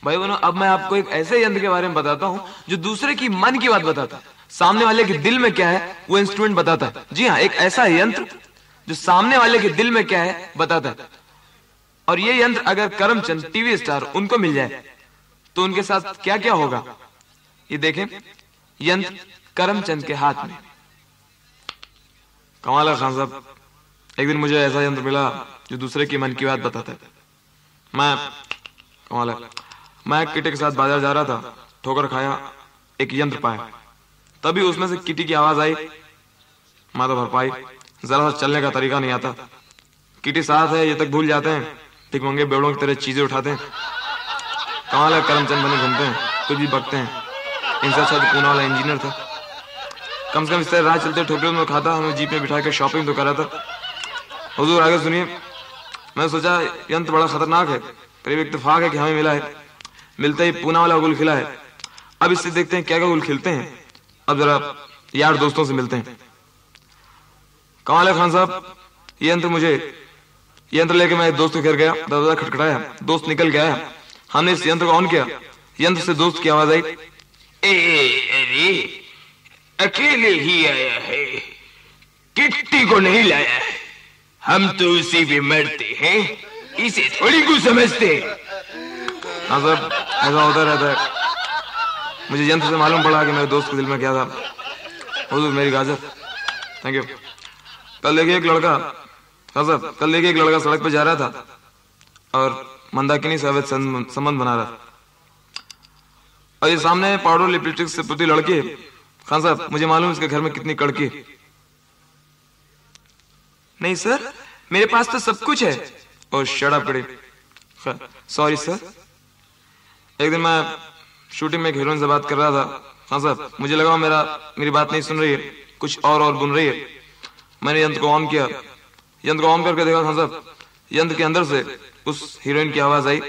भाई बहनों, अब मैं आपको एक ऐसे यंत्र के बारे में बताता हूं जो दूसरे की मन की बात बताता है, सामने वाले के दिल में क्या है वो इंस्ट्रूमेंट बताता है। जी हाँ, एक ऐसा यंत्र जो सामने वाले के दिल में क्या है बताता है। और ये यंत्र अगर करमचंद टीवी स्टार उनको मिल जाए तो उनके साथ क्या क्या होगा, ये देखें। यंत्र करमचंद के हाथ में। कमाल है खान साहब, एक दिन मुझे ऐसा यंत्र मिला जो दूसरे की मन की बात बताता है। मैं किटी के साथ बाजार जा रहा था, ठोकर खाया, एक यंत्र पाया, तभी उसमें से किटी की आवाज आई। मैं तो भर पाई, जरा सा चलने का तरीका नहीं आता। किटी साथ है ये तक भूल जाते हैं, भिखमंगे बेड़ों की तरह चीजें उठाते हैं। कमाल है, करमचंद बने घूमते हैं, कुछ भी बकते हैं। इनसे अच्छा तो पूना वाला इंजीनियर था, कम से कम इस तरह राह चलते ठोकरे में खाता, हमें जीप में बिठा के शॉपिंग तो करा था। हुजूर आगे सुनिए। मैं सोचा यंत्र बड़ा खतरनाक है, करीब इत्तेफाक है कि हमें मिला है। मिलते ही पूना वाला गुल खिला है। अब इससे देखते हैं क्या क्या गुल खिलते हैं। अब जरा यार दोस्तों से मिलते हैं। कमाल है खान साहब, यंत्र लेके मैं एक दोस्त के घर गया, दरवाजा खटखटाया, दोस्त निकल गया। हमने इस यंत्र को ऑन किया, यंत्र से दोस्त की आवाज आई, अरे अकेले ही आया है, किट्टी को नहीं लाया है, हम तो उसी पे मरते हैं, इसे थोड़ी कुछ समझते। हाँ साहब, ऐसा होता रहता है। मुझे यंत्र से मालूम पड़ा कि मेरे दोस्त के दिल में क्या था। हुजूर मेरी गाजर, थैंक यू। कल देखिए एक लड़का, हाँ साहब, कल देखिए एक लड़का सड़क पे जा रहा था और मंदाकिनी से अवैध संबंध बना रहा था। और ये सामने पाउडर लिपस्टिक से पुती लड़की। खान साहब मुझे मालूम इसके घर में कितनी कड़की। नहीं सर, मेरे पास तो सब कुछ है। और शट अप कड़े, सॉरी सर। एक दिन मैं शूटिंग में एक हीरोइन से बात कर रहा था। हाँ साहब, मुझे लगा मेरी बात नहीं सुन रही है, कुछ और बुन रही है। मैंने यंत्र को ऑन किया, यंत्र को ऑन करके देखा। हाँ साहब, यंत्र के अंदर से उस हीरोइन की आवाज आई,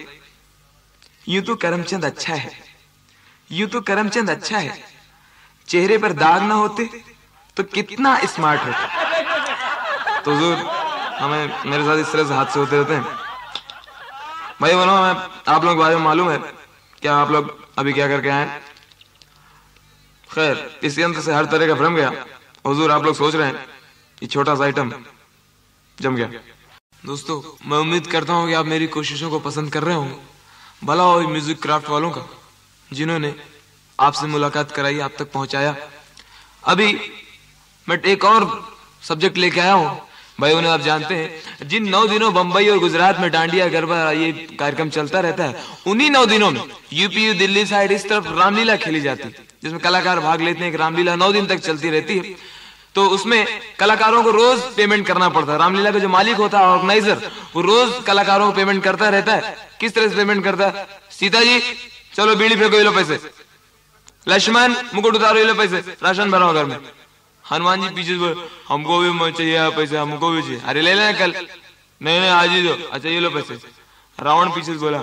यूं तो करमचंद अच्छा है, यूं तो करमचंद अच्छा है, चेहरे पर दाग ना होते तो कितना स्मार्ट होता। तो हुजूर हमें मेरे साथ इस तरह से हादसे होते रहते हैं। भाई बनो, आप लोगों के बारे में मालूम है क्या? आप लोग अभी क्या करके आए? खैर, इस यंत्र से हर तरह का भ्रम गया। हुजूर आप लोग सोच रहे हैं ये छोटा सा आइटम जम गया। दोस्तों, मैं उम्मीद करता हूँ कि आप मेरी कोशिशों को पसंद कर रहे होंगे। भला हो म्यूजिक क्राफ्ट वालों का, जिन्होंने आपसे मुलाकात कराई, आप तक पहुंचाया। अभी मैं एक और सब्जेक्ट लेके आया हूँ। भाई उन्हें आप जानते हैं, जिन 9 दिनों बंबई और गुजरात में डांडिया गरबा ये कार्यक्रम चलता रहता है, उन्हीं 9 दिनों में यूपी दिल्ली साइड इस तरफ रामलीला खेली जाती है, जिसमें कलाकार भाग लेते हैं। रामलीला 9 दिन तक चलती रहती है, तो उसमें कलाकारों को रोज पेमेंट करना पड़ता है। रामलीला का जो मालिक होता है, ऑर्गेनाइजर, वो रोज कलाकारों को पेमेंट करता रहता है। किस तरह से पेमेंट करता है? सीता जी चलो बीड़ी फेंको, ये लो पैसे। लक्ष्मण मुकुट उतारो, ये लो पैसे, राशन भराओ घर में। हनुमान जी पीछे हमको भी चाहिए पैसे, हमको भी चाहिए। अरे ले लेना कल, नहीं आज ही दो। अच्छा ये लो पैसे। रावण पीछे से बोला,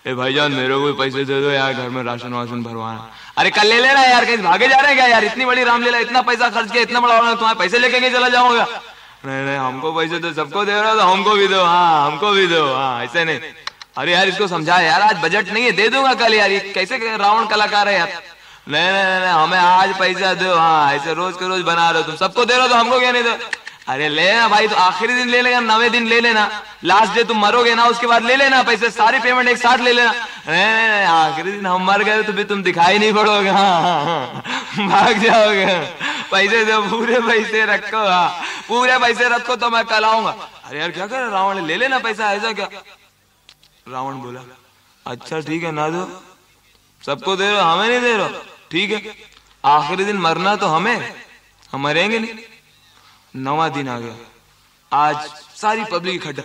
ए भाईजान मेरे को भी पैसे दे दो यार, घर में राशन वाशन भरवाना। अरे कल ले लेना यार, कहीं भागे जा रहे हैं क्या यार? इतनी बड़ी रामलीला, इतना पैसा खर्च किया, इतना बड़ा तुम्हारे पैसे लेके चला जाऊंगा। नहीं हमको पैसे दो, सबको दे रहा हो तो हमको भी दो। हाँ हमको भी दो, हाँ ऐसे नहीं। अरे यार इसको समझा यार, आज बजट नहीं है, दे दूंगा कल यार। ये कैसे रावण कलाकार है यार? नहीं हमें आज पैसा दो। हाँ ऐसे रोज के रोज बना रहे हो तुम, सबको दे रहे हो तो हमको क्या नहीं दो? अरे लेना भाई, तो आखिरी दिन ले लेना, 9वें दिन ले लेना, लास्ट डे तुम मरोगे ना उसके बाद ले लेना पैसे, सारी पेमेंट एक साथ ले लेना। नहीं आखिरी दिन हम मर गए तो भी तुम दिखाई नहीं पड़ोगे। हाँ भाग जाओगे। पैसे दो, पूरे पैसे रखो। हाँ पूरे पैसे रखो तो मैं कल आऊंगा। अरे यार क्या कर रावण, ले लेना पैसा, ऐसा क्या? रावण बोला, अच्छा ठीक है ना दो, सबको दे रहे हो, हमें नहीं दे रहे हो, ठीक है। आखिरी दिन मरना तो हमें, हम मरेंगे नहीं। 9वां दिन आ गया, आज सारी पब्लिक इकट्ठा,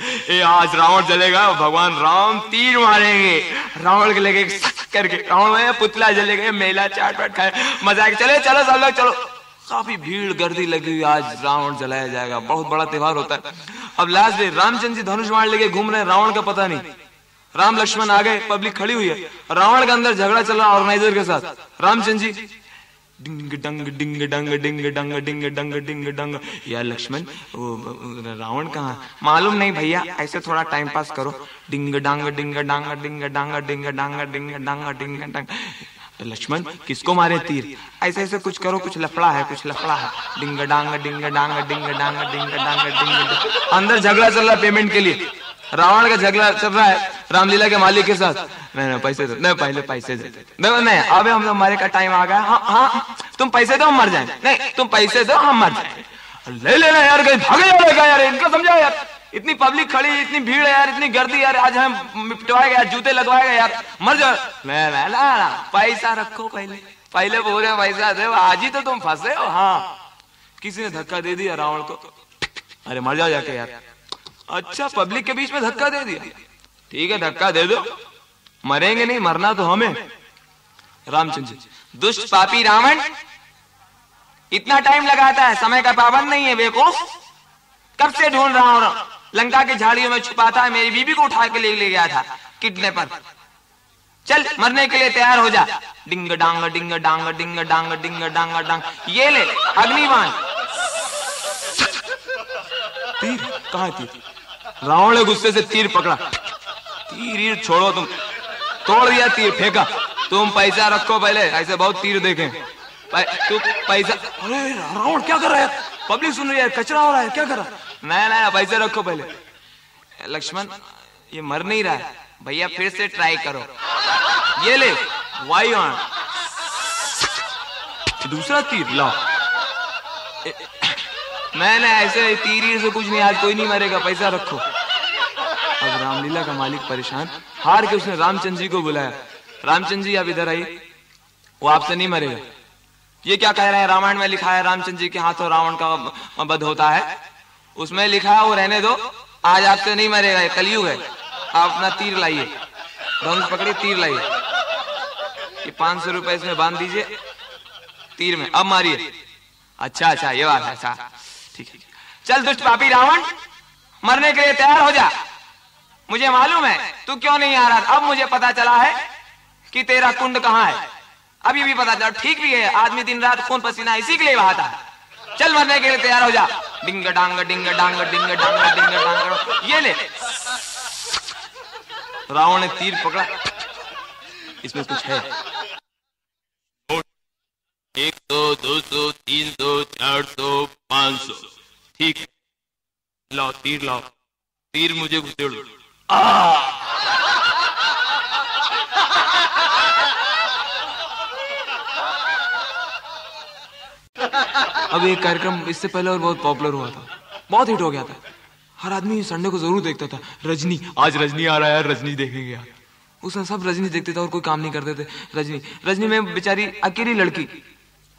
आज रावण जलेगा, भगवान राम तीर मारेंगे। रावण के लेके करके रावण में पुतला जलेगा, मेला चाट वाट खाए, मजा चले, चलो सब लोग चलो। काफी भीड़ गर्दी लगी हुई, आज रावण जलाया जाएगा, बहुत बड़ा त्योहार होता है। अब लास्ट डे, रामचंद्र जी धनुष बाण लेके घूम रहे हैं, रावण का पता नहीं। राम लक्ष्मण आ गए, पब्लिक खड़ी हुई है, रावण के अंदर झगड़ा चल रहा ऑर्गेनाइजर के साथ। रामचंद्र जी डिंग डंग डिंग डंग डिंग डंग डिंग डंग डिंग डंग। यार लक्ष्मण, वो रावण कहाँ? मालूम नहीं भैया, ऐसे थोड़ा टाइम पास करो। डिंग डांग डिंग डांग डिंग डांग डिंग डांग डिंग डांग डिंग डांग। लक्ष्मण किसको मारे तीर? ऐसे ऐसे कुछ करो, कुछ लफड़ा है, कुछ लफड़ा है। डिंग डांग डिंग डांग डिंग डांग डिंग डांग डिंग। अंदर झगड़ा चल रहा है पेमेंट के लिए। रावण का झगड़ा चल रहा है रामलीला के मालिक के साथ। नहीं पैसे दो, नहीं पहले पैसे दे। नहीं, अबे हम हमारे का टाइम आ गया। हाँ हाँ, तुम पैसे दो हम मर जाएं। नहीं, तुम पैसे दो हम मर जाएं। ले लेना यार, कहीं भागे जाएगा यार, इनको समझाओ यार। इतनी पब्लिक खड़ी, इतनी भीड़ है यार, इतनी गर्दी यार, आज हम पिटवाएगा यार, जूते लगवाएगा यार, मर जाओ। ना, पैसा रखो पहले बोल रहे पैसा दे, आज ही तो तुम फंसे हो। हाँ, किसी ने धक्का दे दिया रावण को। अरे मर जाओ जाके यार। अच्छा, पब्लिक के बीच में धक्का दे दिया, ठीक है धक्का दे दो, मरेंगे नहीं, मरना तो हमें। रामचंद्र जी, दुष्ट पापी रावण इतना टाइम लगाता है, समय का पाबंद नहीं है बेवकूफ। कब से ढूंढ रहा हूं, लंका की झाड़ियों में छुपा था, मेरी बीबी को उठा के ले गया था किडनैपर। चल मरने के लिए तैयार हो जा। डिंग डांग डिंग डांग डिंग डांग डिंग डांग डांग। ये ले अग्निबाण। तीर कहाँ? तीर रावण ने गुस्से से तीर पकड़ा। तीर छोड़ो तुम, तोड़ दिया तीर, फेंका। तुम पैसा रखो पहले, ऐसे बहुत तीर देखे। तू पैसा। अरे रावण क्या कर रहा है? पब्लिक सुन रही है, कचरा हो रहा है, क्या कर रहा है? नहीं, पैसे रखो पहले। लक्ष्मण ये मर नहीं रहा है भैया, फिर से ट्राई करो। ये ले वाई ऑन। दूसरा तीर लाओ। नहीं, ऐसे तीर से कुछ नहीं, आज कोई नहीं मरेगा, पैसा रखो। अब रामलीला का मालिक परेशान, हार के उसने रामचंद्र जी को बुलाया। रामचंद्र जी आप इधर आइए, वो आपसे नहीं मरेगा। ये क्या कह रहे हैं? रामायण में लिखा है रामचंद्र जी के हाथों रावण का वध होता है, उसमें लिखा है वो रहने दो, आज आपसे नहीं मरेगा, ये कलयुग है। आप अपना तीर लाइए, धनुष पकड़िए, तीर लाइए। ये 500 रुपए इसमें बांध दीजिए तीर में, अब मारिए। अच्छा ये बात है, अच्छा ठीक है। चल दुष्ट पापी रावण, मरने के लिए तैयार हो जा। मुझे मालूम है तू क्यों नहीं आ रहा, अब मुझे पता चला है कि तेरा कुंड कहाँ है। अभी भी पता चला, ठीक भी है, आदमी दिन रात खून पसीना इसी के लिए बहाता है। चल मरने के लिए तैयार हो जा। डिंग डांग डिंग डांग डिंग डांग डिंग डांग। ये ले। रावण ने तीर पकड़ा, इसमें कुछ है। 100, 200, 300, 400, 500, ठीक है, लाओ तीर, लाओ तीर, मुझे घुसेड़ दो। अब एक कार्यक्रम इससे पहले और बहुत पॉपुलर हुआ था, बहुत हिट हो गया था, हर आदमी संडे को जरूर देखता था। रजनी, आज रजनी आ रहा है, रजनी देखेंगे यार। उसमें सब रजनी देखते थे और कोई काम नहीं करते थे। रजनी में बेचारी अकेली लड़की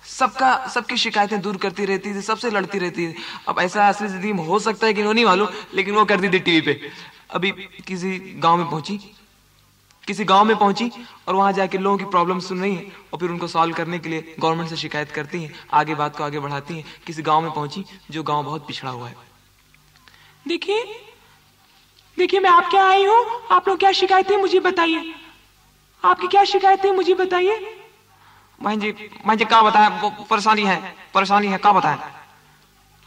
सबकी शिकायतें दूर करती रहती थी, सबसे लड़ती रहती थी। अब ऐसा असली जिंदगी में हो सकता है कि नहीं मालूम, लेकिन वो करती थी टीवी पे। अभी किसी गांव में पहुंची और वहां जाके लोगों की प्रॉब्लम सुन रही है और फिर उनको सॉल्व करने के लिए गवर्नमेंट से शिकायत करती हैं, आगे बात को आगे बढ़ाती हैं। किसी गांव में पहुंची जो गांव बहुत पिछड़ा हुआ है। देखिए मैं आपके यहाँ आई हूँ, आप लोग क्या शिकायत है मुझे बताइए, आपकी क्या शिकायत है मुझे बताइए। भाई जी क्या बताएं, परेशानी है, क्या बताएं।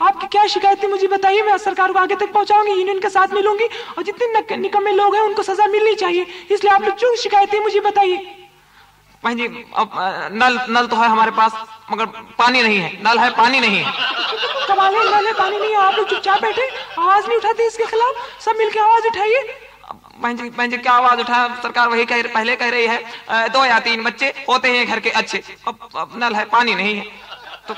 आपकी क्या शिकायत है मुझे बताइए, मैं सरकार को आगे तक पहुंचाऊंगी, यूनियन के साथ मिलूंगी और जितने निकम्मे लोग हैं उनको सजा मिलनी चाहिए, इसलिए आप लोग जो शिकायत है मुझे बताइए। भाई जी अब नल तो है हमारे पास, मगर पानी नहीं है। नल है, पानी नहीं है। कमाल है, नल है, पानी नहीं है, आप लोग चुपचाप बैठे, आवाज नहीं उठाते इसके खिलाफ, सब मिलकर आवाज उठाइए। भाई जी क्या आवाज उठाया, सरकार वही पहले कह रही है 2 या 3 बच्चे होते हैं घर के अच्छे। अब नल है, पानी नहीं है, तो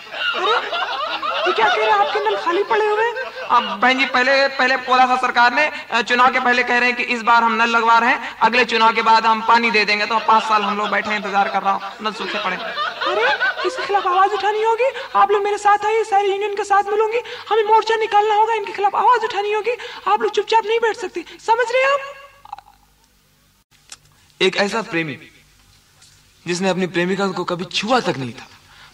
ये क्या कह रहे हैं, आपके नल खाली पड़े हुए। अब बहन जी पहले बोला था सरकार ने, चुनाव के पहले कह रहे हैं कि इस बार हम नल लगवा रहे हैं, अगले चुनाव के बाद हम पानी दे देंगे। तो 5 साल हम लोग बैठे हैं, इंतजार कर रहा हूँ, नल सूखे पड़े। अरे इसके खिलाफ आवाज उठानी होगी, आप लोग मेरे साथ आइए, सारी यूनियन के साथ मिलूंगी, हमें मोर्चा निकालना होगा, इनके खिलाफ आवाज उठानी होगी। आप लोग चुपचाप नहीं बैठ सकते, समझ रहे हैं आप। एक ऐसा प्रेमी जिसने अपनी प्रेमिका को कभी छुआ तक नहीं था,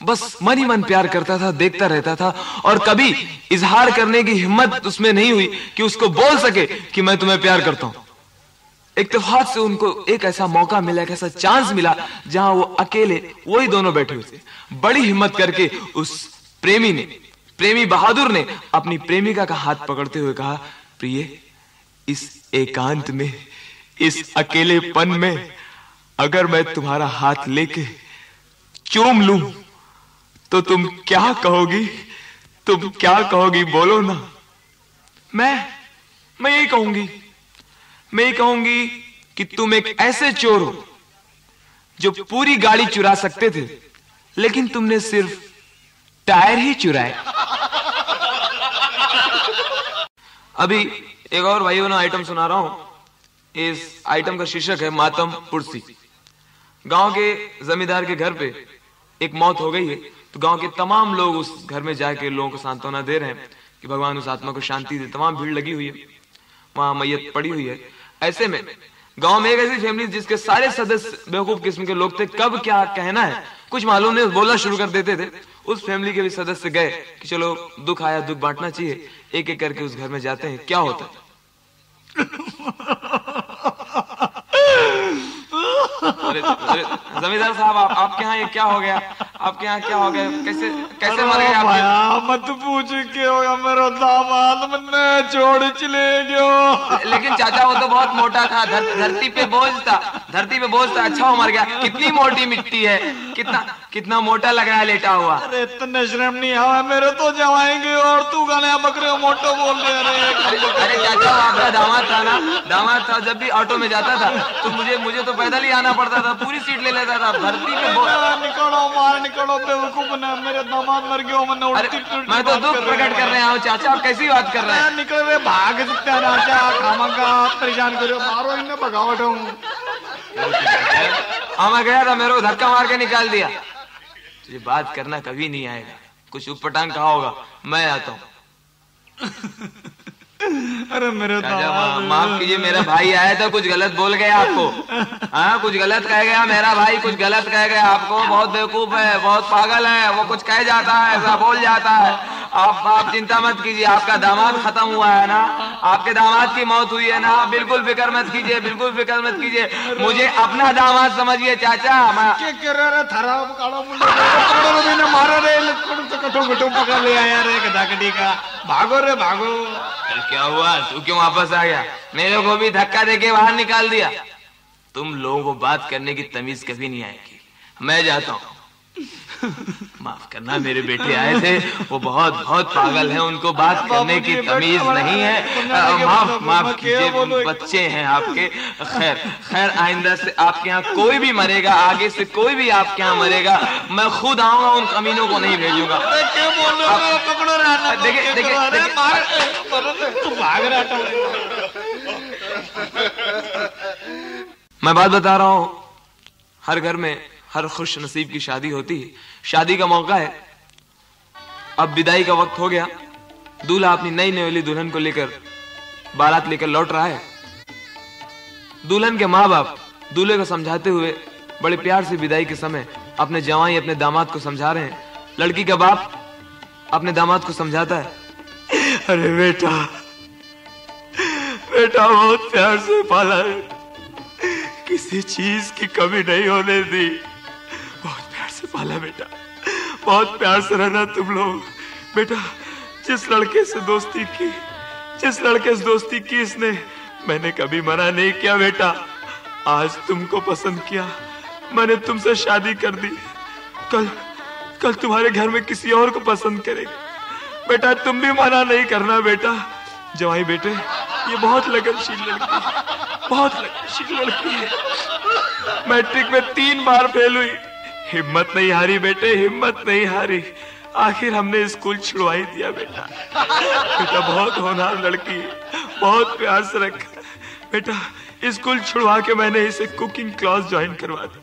बस मन ही मन प्यार करता था, देखता रहता था, और कभी इजहार करने की हिम्मत उसमें नहीं हुई कि उसको बोल सके कि मैं तुम्हें प्यार करता हूं। इत्तेफाक से उनको एक ऐसा मौका मिला, एक ऐसा चांस मिला जहां वो अकेले वही दोनों बैठे हुए थे। बड़ी हिम्मत करके उस प्रेमी बहादुर ने अपनी प्रेमिका का हाथ पकड़ते हुए कहा, प्रिय, इस एकांत में, इस अकेलेपन में अगर मैं तुम्हारा हाथ लेके चूम लूं तो तुम क्या कहोगी? तुम क्या कहोगी? बोलो ना। मैं यही कहूंगी कि तुम एक ऐसे चोर हो जो पूरी गाड़ी चुरा सकते थे, लेकिन तुमने सिर्फ टायर ही चुराए। अभी एक और भाइयों ने आइटम सुना रहा हूं। इस आइटम का शीर्षक है मातम पुरसी। गांव के जमींदार के घर पे एक मौत हो गई है, तो गांव के तमाम लोग उस घर में जाके लोगों को सांत्वना दे रहे हैं कि भगवान उस आत्मा को शांति दे। तमाम भीड़ लगी हुई है, वहां मैयत पड़ी हुई है। ऐसे में गांव में एक ऐसी फैमिली जिसके सारे सदस्य बेवकूफ किस्म के लोग थे, कब क्या कहना है कुछ मालूम नहीं, बोलना शुरू कर देते थे। उस फैमिली के भी सदस्य गए कि चलो दुख आया, दुख बांटना चाहिए। एक एक करके उस घर में जाते हैं। क्या होता है? जमींदार साहब, आपके यहाँ ये क्या हो गया? आपके यहाँ क्या हो गया? कैसे मर गए आप? मत पूछ के होगा मेरा दामाद मन्ने छोड़ चले गयो। लेकिन चाचा वो तो बहुत मोटा था, धरती पे बोझ था। अच्छा वो मर गया। कितनी मोटी मिट्टी है, कितना मोटा लग रहा है लेटा हुआ। अरे इतने शर्म नहीं आवा मेरे तो जाएंगे और तू गाने बकरे मोटो बोल रहे। अरे चाचा, आपका दामाद था ना? दामाद था, जब भी ऑटो में जाता था तो मुझे तो पैदल ही आना पड़ता था, पूरी सीट ले लेता था। धरती पे निकलो बेवकूफ ना, मेरे दामाद मर गयो। मैं तो दुख प्रकट कर रहा हूँ चाचा, आप कैसी बात कर रहे हैं? निकल रहे भाग सकते हैं राजा, खामखा परेशान करो, मारो इन्हें भगावट हूँ। मैं गया था, मेरे को धक्का मार के निकाल दिया। तुझे बात करना कभी नहीं आएगा, कुछ उपटांग कहा होगा, मैं आता हूँ। अरे मेरे माफ कीजिए, मेरा भाई आया था, कुछ गलत बोल गया आपको। हाँ, कुछ गलत कह गया मेरा भाई, कुछ गलत कह गया आपको। बहुत बेवकूफ है, बहुत पागल है, वो कुछ कह जाता है, ऐसा बोल जाता है। आप चिंता मत कीजिए, आपका दामाद खत्म हुआ है ना, आपके दामाद की मौत हुई है ना, बिल्कुल फिक्र मत कीजिए, बिल्कुल फिक्र मत कीजिए। मुझे अपना दामाद समझिए चाचा। पकड़ ले आया रे गधाकटी का, भागो रे भागो। क्या हुआ? तू क्यों वापस आ गया? मेरे को भी धक्का देके बाहर निकाल दिया। तुम लोगों को बात करने की तमीज कभी नहीं आएगी, मैं जाता हूँ। माफ करना, मेरे बेटे आए थे, वो बहुत पागल हैं, उनको बात करने की तमीज नहीं है। माफ कीजिए, बच्चे हैं आपके। खैर आइंदा से आपके यहाँ कोई भी मरेगा, आगे से कोई भी आपके यहाँ मरेगा, मैं खुद आऊंगा, उन कमीनों को नहीं भेजूंगा। मैं बात बता रहा हूँ, हर घर में हर खुश नसीब की शादी होती है, शादी का मौका है। अब विदाई का वक्त हो गया, दूल्हा अपनी नई नवेली दुल्हन को लेकर बारात लेकर लौट रहा है। दुल्हन के माँ बाप दूल्हे को समझाते हुए बड़े प्यार से विदाई के समय अपने जवाई अपने दामाद को समझा रहे हैं। लड़की का बाप अपने दामाद को समझाता है, अरे बेटा बहुत प्यार से पाला है, किसी चीज की कमी नहीं होने दी, बहुत प्यार से पाला बेटा, बहुत प्यार से रहना तुम लोग। बेटा जिस लड़के से दोस्ती की इसने, मैंने कभी मना नहीं किया बेटा। आज तुमको पसंद किया, मैंने तुमसे शादी कर दी, कल तुम्हारे घर में किसी और को पसंद करेगी। बेटा तुम भी मना नहीं करना बेटा। जवाई बेटे, ये बहुत लगनशील लड़की है, मैट्रिक में 3 बार फेल हुई, हिम्मत नहीं हारी बेटे, हिम्मत नहीं हारी, आखिर हमने स्कूल छुड़वा ही दिया बेटा। बहुत होनहार लड़की है, बहुत प्यार से रखा बेटा। स्कूल छुड़वा के मैंने इसे कुकिंग क्लास ज्वाइन करवा दी,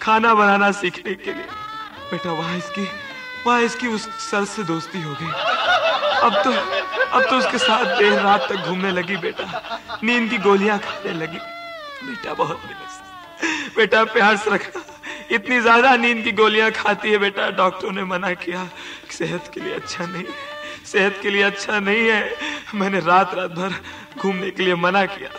खाना बनाना सीखने के लिए। बेटा वहां इसकी उस सर से दोस्ती हो गई। अब तो उसके साथ देर रात तक घूमने लगी बेटा, नींद की गोलियां खाने लगी बेटा। बहुत बेटा प्यार से रखना, इतनी ज्यादा नींद की गोलियां खाती है बेटा, डॉक्टरों ने मना किया, सेहत के लिए अच्छा नहीं है। मैंने रात भर घूमने के लिए मना किया,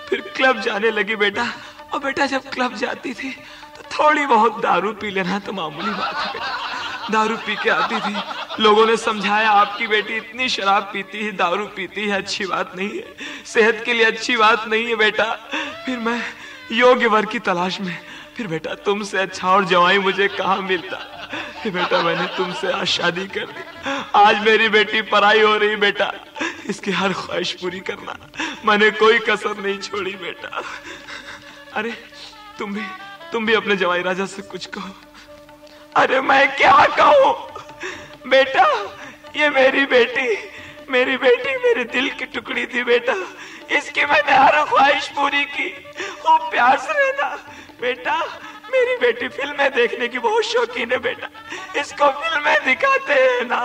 फिर क्लब जाने लगी बेटा। और बेटा जब क्लब जाती थी तो थोड़ी बहुत दारू पी लेना तो मामूली बात है बेटा। दारू पी के आती थी, लोगों ने समझाया आपकी बेटी इतनी शराब पीती है, दारू पीती है, अच्छी बात नहीं है, सेहत के लिए अच्छी बात नहीं है बेटा। फिर मैं योग्य वर की तलाश में, फिर बेटा तुमसे अच्छा और जवाई मुझे कहाँ मिलता। फिर बेटा मैंने तुमसे आज शादी कर दी। आज मेरी बेटी पराई हो रही बेटा, इसकी हर ख्वाहिश पूरी करना, मैंने कोई कसर नहीं छोड़ी बेटा। अरे तुम भी अपने जवाई राजा से कुछ कहो। अरे मैं क्या कहूँ बेटा, ये मेरी बेटी मेरे दिल की टुकड़ी थी बेटा, इसकी मैंने हर ख्वाहिश पूरी की। वो प्यार से रहना बेटा। मेरी बेटी फिल्में देखने की बहुत शौकीन है बेटा, इसको फिल्में दिखाते हैं ना,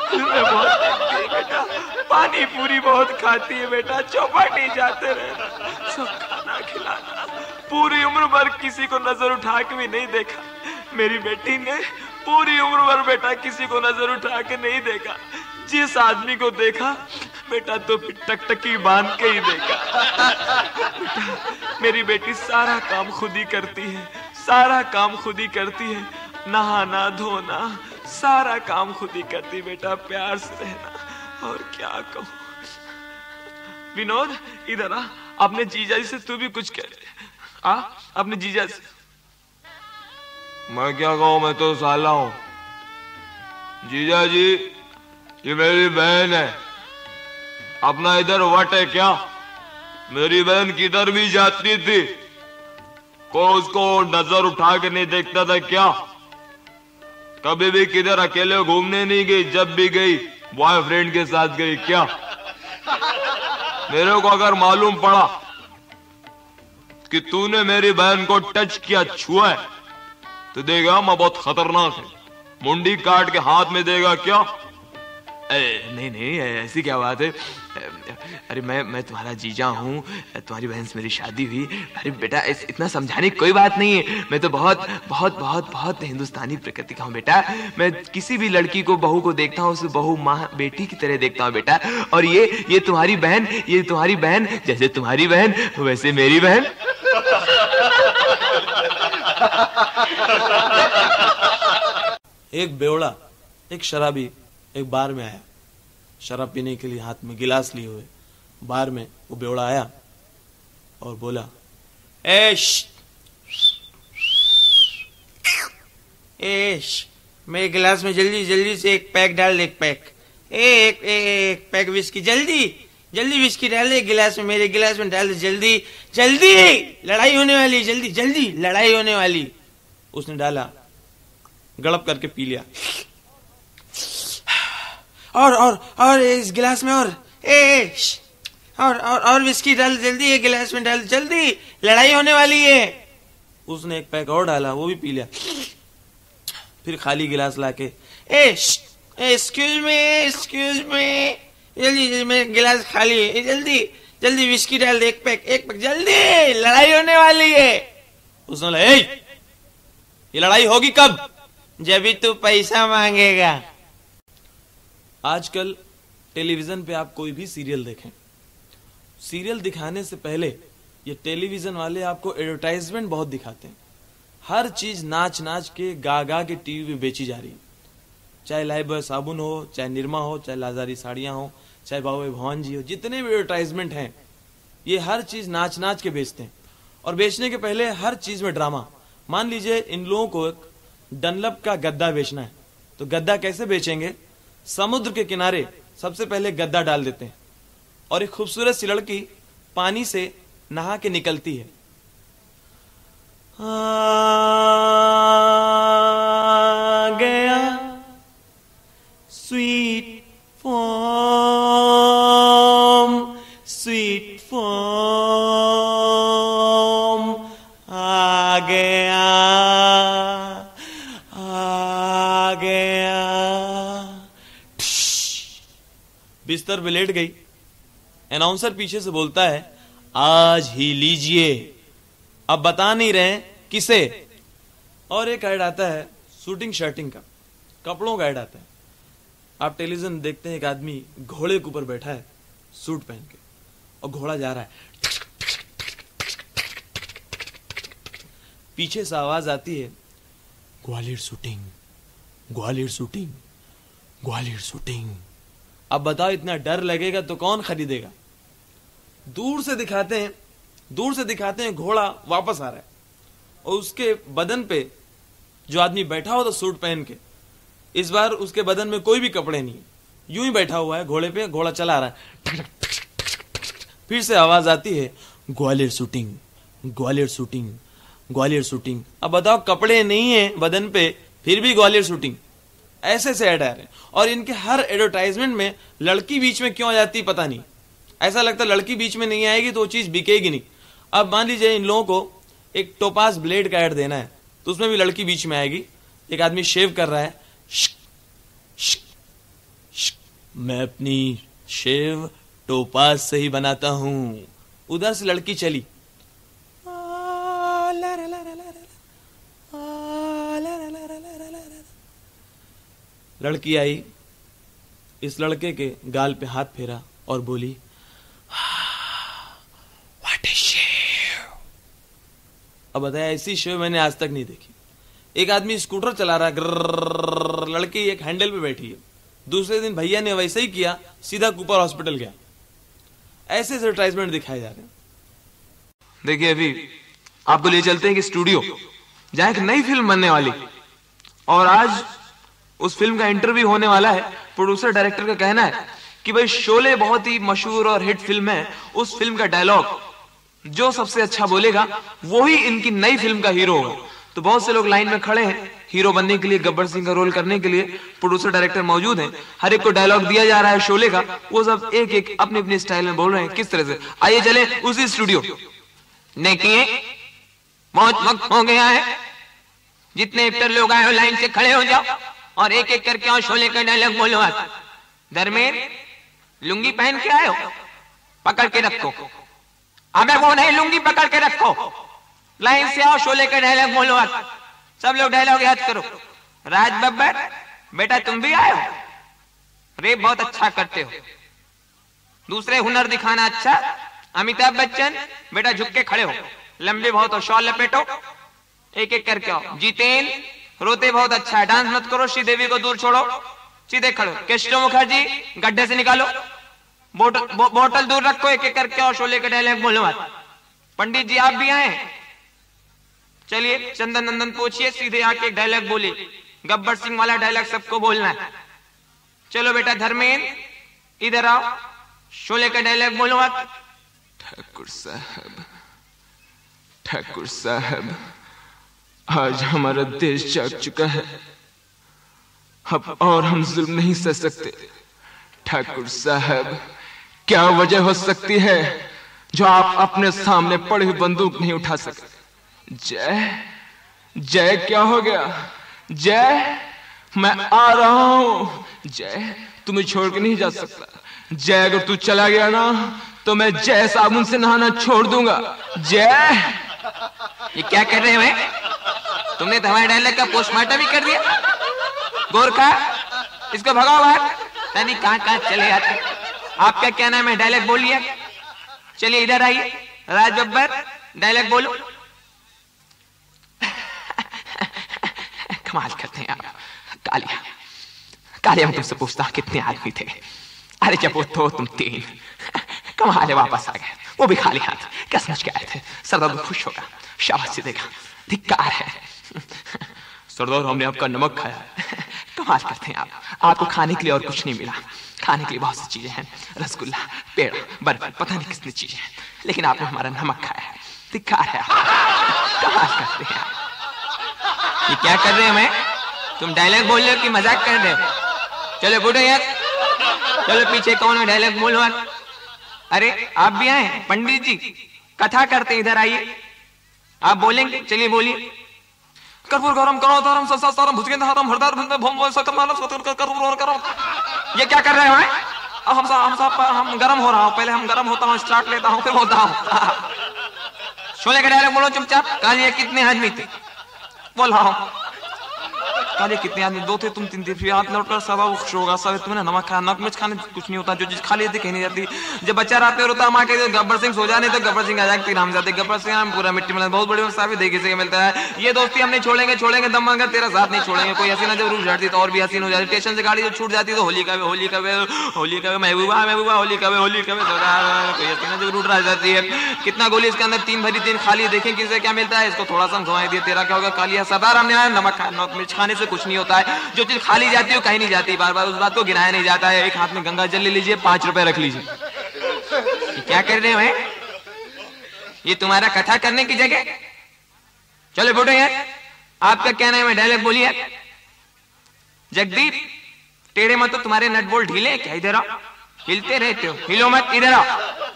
फिल्में बहुत देखती है बेटा, पानी पूरी बहुत खाती है बेटा, चौपाटी जाते रहना, सब खाना खिलाना। पूरी उम्र भर किसी को नजर उठा के भी नहीं देखा। मेरी बेटी ने पूरी उम्र भर बेटा किसी को नजर उठा के नहीं देखा। जिस आदमी को देखा बेटा तो फिर टकटकी बांध के ही देखा। बेटा मेरी बेटी सारा काम खुद ही करती है, सारा काम खुद ही करती है, नहाना धोना सारा काम खुद ही करती बेटा। प्यार से रहना। और क्या कहूँ। विनोद इधर आ, अपने जीजा जी से तू भी कुछ कह। अपने जीजा से। मैं क्या कहूँ, मैं तो साला हूँ। जीजा जी ये मेरी बहन है, अपना इधर वट है क्या? मेरी बहन किधर भी जाती थी कोई उसको नजर उठा के नहीं देखता था क्या? कभी भी किधर अकेले घूमने नहीं गई, जब भी गई बॉयफ्रेंड के साथ गई क्या? मेरे को अगर मालूम पड़ा कि तूने मेरी बहन को टच किया, छुआ है, तो देगा मैं बहुत खतरनाक है, मुंडी काट के हाथ में देगा क्या? नहीं ऐसी क्या बात है। अरे मैं तुम्हारा जीजा हूँ, तुम्हारी बहन से मेरी शादी हुई। अरे बेटा इतना समझाने की कोई बात नहीं है। मैं तो बहुत बहुत बहुत बहुत हिंदुस्तानी प्रकृति का हूँ बेटा। मैं किसी भी लड़की को, बहू को देखता हूँ उसे बहू माँ बेटी की तरह देखता हूँ बेटा। और ये तुम्हारी बहन, जैसे तुम्हारी बहन वैसे मेरी बहन। एक बेवड़ा, एक शराबी एक बार में आया, शराब पीने के लिए हाथ में गिलास लिए हुए। बार में वो बेवड़ा आया और बोला, मेरे गिलास में जल्दी से एक पैक डाल दे, एक पैक विस्की, जल्दी विस्की डाल दे गिलास में, मेरे गिलास में डाल दे, जल्दी लड़ाई होने वाली, जल्दी लड़ाई होने वाली। उसने डाला, गड़प करके पी लिया। और इस गिलास में और विस्की डाल, जल्दी ये गिलास में डाल, जल्दी लड़ाई होने वाली है। उसने एक पैक और डाला, वो भी पी लिया। फिर खाली गिलास लाके, एक्सक्यूज मी, जल्दी मेरे गिलास खाली है, जल्दी विस्की डाल दे, एक पैक, जल्दी लड़ाई होने वाली है। उसने बोला, ये लड़ाई होगी कब? जब भी तू पैसा मांगेगा। आजकल टेलीविजन पे आप कोई भी सीरियल देखें, सीरियल दिखाने से पहले ये टेलीविजन वाले आपको एडवर्टाइजमेंट बहुत दिखाते हैं। हर चीज नाच के गा के टीवी में बेची जा रही है। चाहे लाइबॉय साबुन हो, चाहे निरमा हो, चाहे लाजारी साड़ियां हो, चाहे बाबू भवन जी हो, जितने भी एडवर्टाइजमेंट हैं ये हर चीज नाच के बेचते हैं। और बेचने के पहले हर चीज में ड्रामा। मान लीजिए इन लोगों को एक डनलप का गद्दा बेचना है, तो गद्दा कैसे बेचेंगे? समुद्र के किनारे सबसे पहले गद्दा डाल देते हैं और एक खूबसूरत सी लड़की पानी से नहा के निकलती है। आ गया स्वीट फॉर्म, आ गया। बिस्तर पे लेट गई। अनाउंसर पीछे से बोलता है, आज ही लीजिए। अब बता नहीं रहे किसे। और एक ऐड आता है शूटिंग शर्टिंग का, कपड़ों का ऐड आता है। आप टेलीविजन देखते हैं, एक आदमी घोड़े के ऊपर बैठा है सूट पहन के, और घोड़ा जा रहा है, पीछे से आवाज आती है, Gwalior shooting, Gwalior shooting, Gwalior shooting. अब बताओ इतना डर लगेगा तो कौन खरीदेगा। दूर से दिखाते हैं घोड़ा वापस आ रहा है और उसके बदन पे जो आदमी बैठा हो तो सूट पहन के, इस बार उसके बदन में कोई भी कपड़े नहीं, यूं ही बैठा हुआ है घोड़े पे, घोड़ा चला रहा है। फिर से आवाज आती है, Gwalior shooting, Gwalior shooting, Gwalior shooting. अब बताओ कपड़े नहीं है बदन पे फिर भी ग्वालियर शूटिंग। ऐसे से ऐड आ रहे हैं और इनके हर एडवर्टाइजमेंट में लड़की बीच में क्यों आ जाती पता नहीं। ऐसा लगता है लड़की बीच में नहीं आएगी तो वो चीज बिकेगी नहीं। अब मान लीजिए इन लोगों को एक टोपास ब्लेड का ऐड देना है तो उसमें भी लड़की बीच में आएगी। एक आदमी शेव कर रहा है, श्क, श्क, श्क, मैं अपनी शेव टोपास से ही बनाता हूं। उधर से लड़की चली, लड़की आई, इस लड़के के गाल पे हाथ फेरा और बोली, व्हाट इज शेव। अब बताया ऐसी शेव मैंने आज तक नहीं देखी। एक आदमी स्कूटर चला रहा है, लड़की एक हैंडल पे बैठी है। दूसरे दिन भैया ने वैसे ही किया, सीधा कूपर हॉस्पिटल गया। ऐसे एडवर्टाइजमेंट दिखाए जा रहे हैं। देखिए अभी आपको ले चलते हैं कि स्टूडियो जहां एक नई फिल्म बनने वाली और आज उस फिल्म का इंटरव्यू होने वाला है। प्रोड्यूसर डायरेक्टर का कहना है कि भाई शोले बहुत ही मशहूर और हिट फिल्म है, उस फिल्म का डायलॉग जो सबसे अच्छा बोलेगा वो ही इनकी नई फिल्म का हीरो होगा। तो बहुत से लोग लाइन में खड़े हैं हीरो बनने के लिए, गब्बर सिंह का रोल करने के लिए। प्रोड्यूसर डायरेक्टर मौजूद हैं, हर एक को डायलॉग दिया जा रहा है शोले का, वो सब एक एक अपनी अपनी स्टाइल में बोल रहे हैं। किस तरह से, आइए चले उसी स्टूडियो। देखिए बहुत वक्त हो गया है, जितने एक्टर लोग आए हो लाइन से खड़े हो जाओ और एक एक करके आओ, शोले का डायलॉग बोलो। धर्मेंद्र लुंगी पहन के आए हो, पकड़ के रखो। अबे वो नहीं, लुंगी पकड़ के रखो, लाइन से आओ, शोले का डायलॉग बोलो। सब लोग डायलॉग याद करो। राज बब्बर बेटा तुम भी आए हो, रेप बहुत अच्छा करते हो। दूसरे हुनर दिखाना अच्छा। अमिताभ बच्चन बेटा झुक के खड़े हो, लंबे बहुत हो, शॉल लपेटो, एक एक करके आओ। जितेंद्र रोते बहुत अच्छा है, डांस मत करो, श्रीदेवी को दूर छोड़ो, सीधे खड़ो। केशव मुखर्जी गड्ढे से निकालो, बोतल दूर रखो, एक एक करके आओ, शोले का डायलॉग बोलो। पंडित जी आप भी आए, चलिए चंदन नंदन पूछिए, सीधे आके डायलॉग बोले। गब्बर सिंह वाला डायलॉग सबको बोलना है। चलो बेटा धर्मेंद्र इधर आओ, शोले का डायलॉग बोलो। ठाकुर साहब, ठाकुर साहब, आज हमारा देश जाग चुका है, अब और हम जुल्म नहीं सह सकते। ठाकुर साहब, क्या वजह हो सकती है जो आप अपने सामने पड़ी हुई बंदूक नहीं उठा सके? जय, जय क्या हो गया? जय, मैं आ रहा हूं। जय, तुम्हें छोड़ के नहीं जा सकता। जय, अगर तू चला गया ना तो मैं जय साबुन से नहाना छोड़ दूंगा। जय, ये क्या कर रहे हैं? तुमने तो हमारे डायलॉग का पोस्टमार्टम भी कर दिया। गोरखा इसको भगाओ बाहर। नहीं कहां कहां चले आते। आपका क्या नाम है? डायलॉग बोलिए। चलिए इधर आइए, राज बब्बर डायलॉग बोलो। कमाल करते हैं आप। कालिया, कालिया मैं तुमसे पूछता कितने आदमी थे? अरे जब वो तो तुम 3। कमाल है, वापस आ गए, वो भी खाली हाथ। क्या समझ के आए थे? सरदार तो खुश होगा, शाबाशी देगा। धिक्कार है सरदार, हमने आपका नमक खाया। कमाल करते हैं आप। आपको खाने के लिए और कुछ नहीं मिला। खाने के लिए बहुत सी चीजें हैं, रसगुल्ला, पेड़, बर्फी, पता नहीं कितनी चीजें हैं, लेकिन आपने हमारा नमक खाया है। धिक्कार है। कमाल करते हैं आप। ये क्या कर रहे हैं? मैं तुम डायलॉग बोल रहे हो कि मजाक कर रहे हो? चलो बोलो यार, चलो पीछे कौन है डायलॉग बोलो। अरे आप भी आए? पंडित जी कथा करते, इधर आइए, आप बोलेंगे। चलिए बोलिए। कर्पूर गौरम करो तारम ससारम भुजगेंद्र हरम हरदार भंग भोम सकमानम सतर कर्पूर करो। ये क्या कर रहे हो? हम गरम हो रहा हूं, पहले हम गरम होता हूं, स्टार्ट लेता हूं, फिर बोलता हूं। शोले का डायलॉग बोलो चुपचाप। कालिया कितने आदमी थे? बोल रहा हूं। काले कितने आदमी, 2 थे तुम 3 थे, फिर आप लौट कर सब खुश होगा, सब तुमने नमक खाया, नमक मिर्च खाने कुछ नहीं होता, जो चीज खा लेती कहीं नहीं जाती। जब बच्चा रात में रोता माँ कहते गब्बर सिंह सो जाने तो गब्बर सिंह आ जाते राम जाते, गब्बर सिंह हम पूरा मिट्टी में बहुत बड़ी साबित देखने से मिलता है। ये दोस्ती हम नहीं छोड़ेंगे, छोड़ेंगे दम मांगा तेरा साथ नहीं छोड़ेंगे। कोई हसीना जब रूठ जाती तो और भी हसीन हो जाती, स्टेशन से गाड़ी जो छूट जाती तो होली का होली का होली का महबूबा महबूबा होली का होली का कोई हसीना जब रूठ रह जाती है। कितना गोली इसके अंदर 3 भरी 3 खाली, देखें किसे क्या मिलता है। इसको थोड़ा सा घुमाई दिया, तेरा क्या होगा कालिया सरदार हमने आया, नमक मिर्च खाने से कुछ नहीं होता है। जो चीज खाली जाती है कहीं नहीं जाती, बार बार उस बात को गिनाया नहीं जाता है। एक हाथ में गंगा जल ले लीजिए, 5 रुपए रख लीजिए। क्या कर रहे हो? ये तुम्हारा कथा करने की जगह? चलो फोटो यार, आपका क्या नाम है? डायलॉग बोलिए। जगदीप टेढ़े मत, तो तुम्हारे नट बोल्ट ढीले क्या? इधर आओ, हिलते रहते हो, हिलो मत, इधर आओ।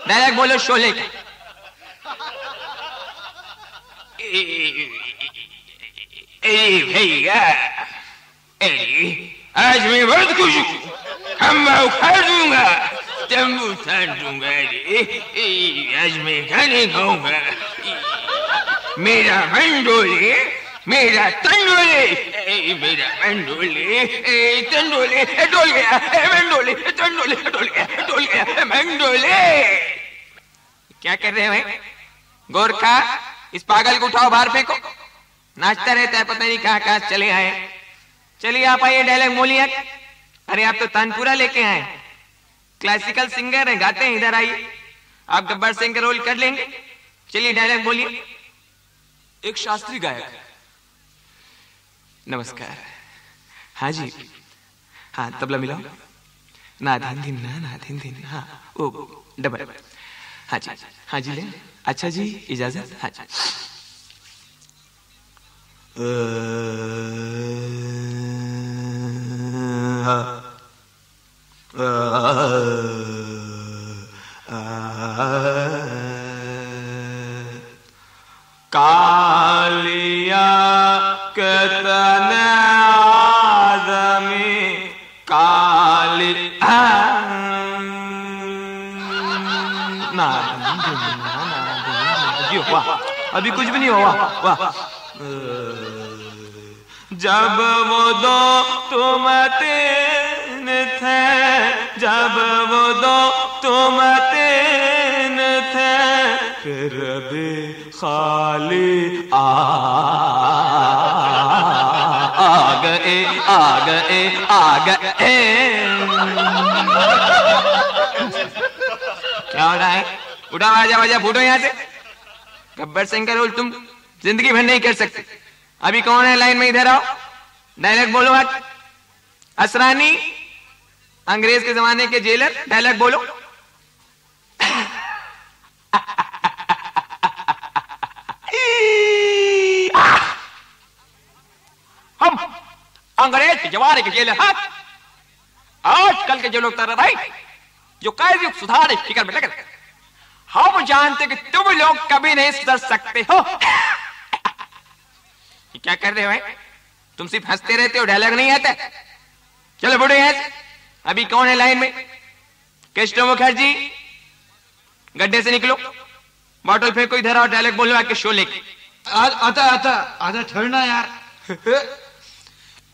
डायलॉग बोलो शोले का। भैया आज मैं बहुत खुश हूँ, खम्बा उखाड़ दूंगा, तंबू उतार दूंगा, आज मैं गाने गाऊंगा। मेरा मन डोले, मेरा तन डोले, मेरा मन डोले, तन डोले, डोल गया मन डोले, तन डोले, डोल गया, डोल गया मन डोले। क्या कर रहे हैं गोरखा? इस पागल को उठाओ, बाहर फेंको। नाचता रहता है, पता नहीं कहाँ कहाँ चले आए। चलिए आप आइए, डायलॉग बोलिए। अरे आप तो तानपुरा लेके आए, क्लासिकल सिंगर हैं, गाते हैं, इधर आइए। आप गब्बर सिंह का रोल कर लेंगे। चलिए डायलॉग बोलिए। एक शास्त्रीय गायक। नमस्कार। हाँ जी, हाँ तबला मिलाओ ना, धीन धीन ना, ना धीन धीन, हाँ ओ डबल। हाँ जी, हाँ जी ले। अच्छा जी, इजाजत। हाँ जी। कालिया कितने आदमी काली ना वाह, अभी कुछ भी नहीं हुआ। वाह। जब वो 2 तुम 3 थे, जब वो 2 तुम 3 थे, फिर भी खाली आ गए, आ गए, आ गए। क्या हो रहा है? उठा, आजा आजा, फूटो यहाँ से। गब्बर सिंह का रोल तुम जिंदगी भर नहीं कर सकते। अभी कौन है लाइन में? इधर आओ, डायलॉग बोलो। असरानी, अंग्रेज के जमाने के जेलर, डायलॉग बोलो। हम अंग्रेज के जमाने के जेलर हैं। आजकल के जो लोग तर भाई, जो कैद युग सुधार फिक्र में लगे, हम जानते कि तुम लोग कभी नहीं सुधर सकते हो। क्या कर रहे हो? तुम सिर्फ हंसते रहते हो, डायलॉग नहीं आता। चलो बुढ़े हैं। अभी कौन है लाइन में? कृष्ण मुखर्जी, गड्ढे से निकलो, बॉटल फेंको, इधर आओ, डायलॉग बोलो आके शोले की। आता आता आधा ठहरना यार।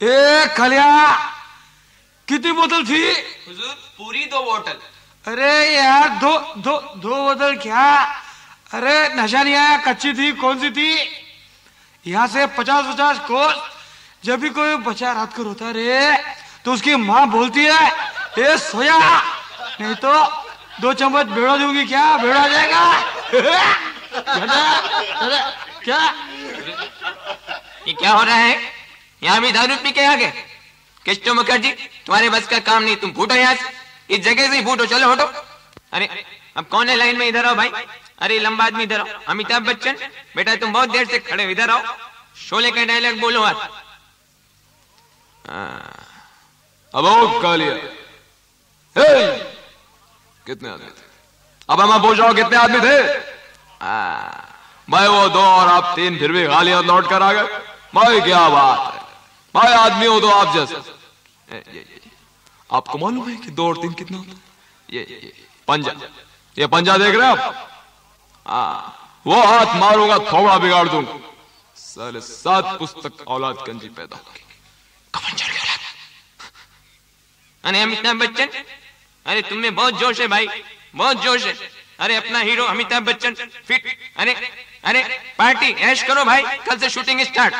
ए खलिया, कितनी बोतल थी? हुजूर पूरी 2 बोतल। अरे यार, दो बोतल क्या? अरे नशा नहीं आया? कच्ची थी? कौन सी थी? यहाँ से 50-50 कोस। जब भी कोई बच्चा रात को रोता रे, तो उसकी माँ बोलती है, ए सोया, नहीं तो 2 चम्मच भेड़ा दूंगी। क्या भेड़ा जाएगा? क्या ये क्या हो रहा है? यहाँ भी दारू पी के आ गए? कृष्ण मुखर्जी, तुम्हारे बस का काम नहीं, तुम फूटो यहाँ से, इस जगह से ही फूटो। चलो हटो। अरे अब कौन है लाइन में? इधर आओ भाई। अरे लंबा आदमी इधर आओ। अमिताभ बच्चन, बेटा तुम बहुत देर से खड़े हो, इधर आओ। शोले का डायलॉग बोलो। अब कालिया, कितने आदमी थे? अब मैं पूछ रहा हूं कितने आदमी थे? मैं वो 2 और आप 3, फिर भी गालियां लौट कर आ गए। भाई क्या बात है, भाई आदमी हो तो आप जैसे। आपको मालूम है कि 2 और 3 कितना होता है? ये पंजा, ये पंजा देख रहे हैं आप? वो हाथ मारूंगा, थोड़ा बिगाड़ दूंगा, साले 7 पुस्तक औलाद गंजी पैदा होगी। कफन चोर की औलाद। अरे अमिताभ बच्चन, अरे तुमने बहुत जोश है भाई, बहुत जोश है। अरे अपना हीरो अमिताभ बच्चन फिट, अरे अरे पार्टी ऐश करो भाई, कल से शूटिंग स्टार्ट।